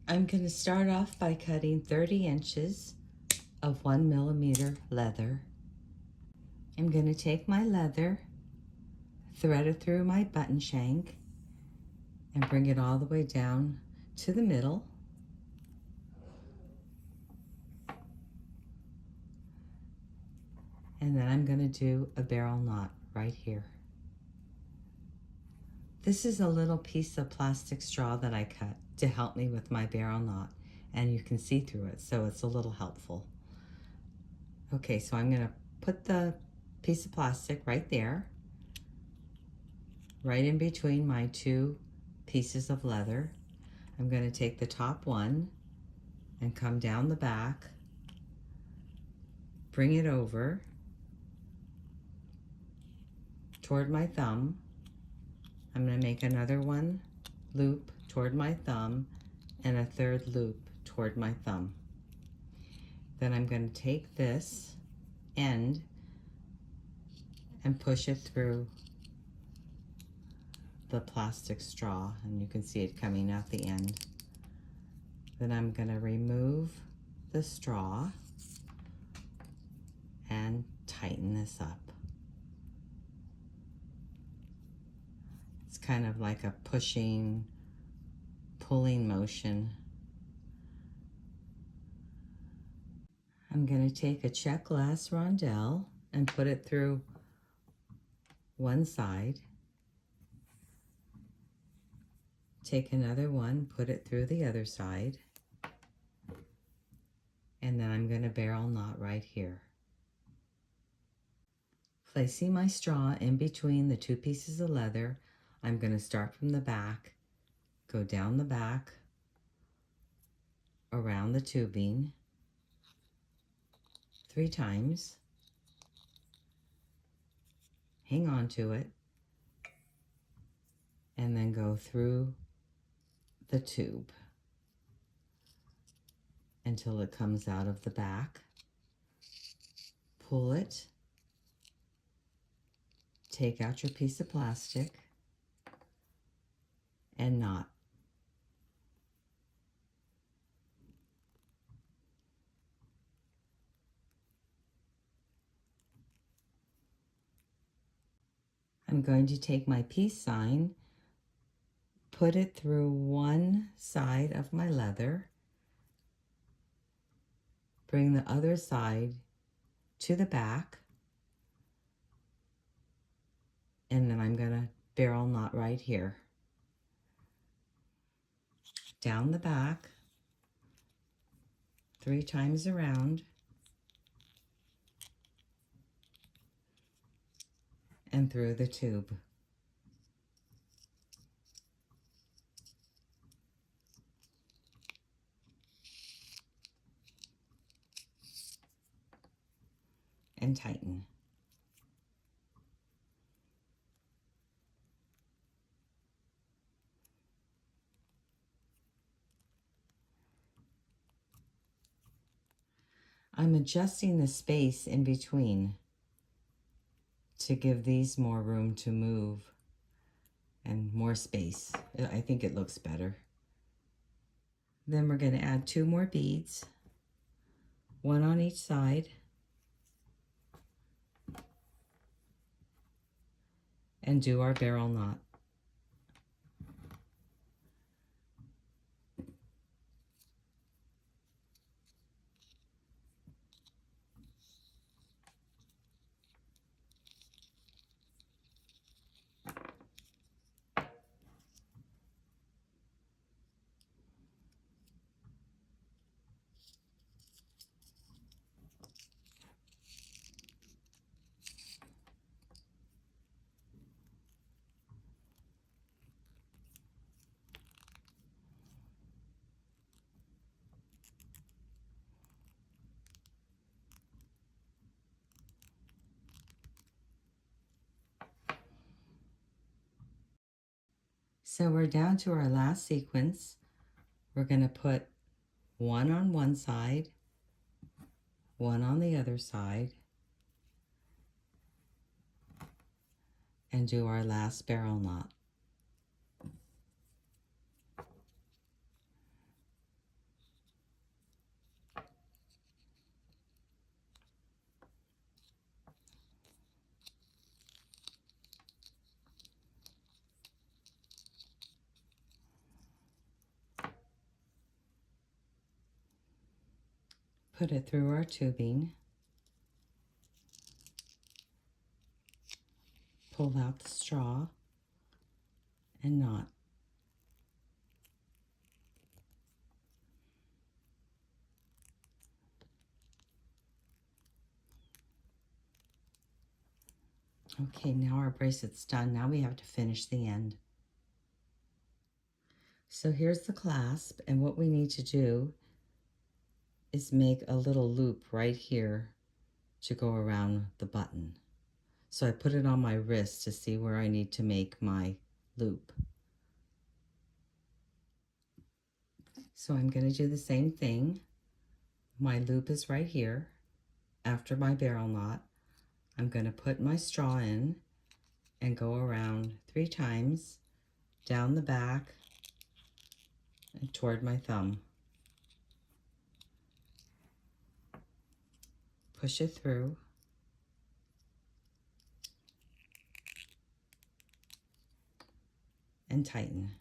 I'm going to start off by cutting 30 inches of 1mm leather. I'm going to take my leather, thread it through my button shank, and bring it all the way down to the middle. And then I'm going to do a barrel knot right here. This is a little piece of plastic straw that I cut to help me with my barrel knot, and you can see through it, so it's a little helpful. Okay, so I'm going to put the piece of plastic right there, right in between my two pieces of leather. I'm going to take the top one and come down the back, bring it over toward my thumb. I'm going to make another one loop toward my thumb and a third loop toward my thumb. Then I'm going to take this end and push it through the plastic straw, and you can see it coming out the end. Then I'm going to remove the straw and tighten this up. It's kind of like a pushing, pulling motion. I'm going to take a check glass rondelle and put it through one side. Take another one, put it through the other side. And then I'm going to barrel knot right here. Placing my straw in between the two pieces of leather, I'm going to start from the back, go down the back, around the tubing 3 times, hang on to it, and then go through the tube until it comes out of the back. Pull it, take out your piece of plastic, and knot. I'm going to take my peace sign, put it through one side of my leather, bring the other side to the back, and then I'm going to barrel knot right here. Down the back, 3 times around, and through the tube. And tighten. I'm adjusting the space in between to give these more room to move and more space. I think it looks better. Then we're going to add 2 more beads, 1 on each side, and do our barrel knot. So we're down to our last sequence. We're going to put 1 on one side, 1 on the other side, and do our last barrel knot. Put it through our tubing. Pull out the straw and knot. Okay, now our bracelet's done. Now we have to finish the end. So here's the clasp, and what we need to do is make a little loop right here to go around the button. So I put it on my wrist to see where I need to make my loop. So I'm going to do the same thing. My loop is right here. After my barrel knot, I'm going to put my straw in and go around 3 times down the back and toward my thumb. Push it through. And tighten.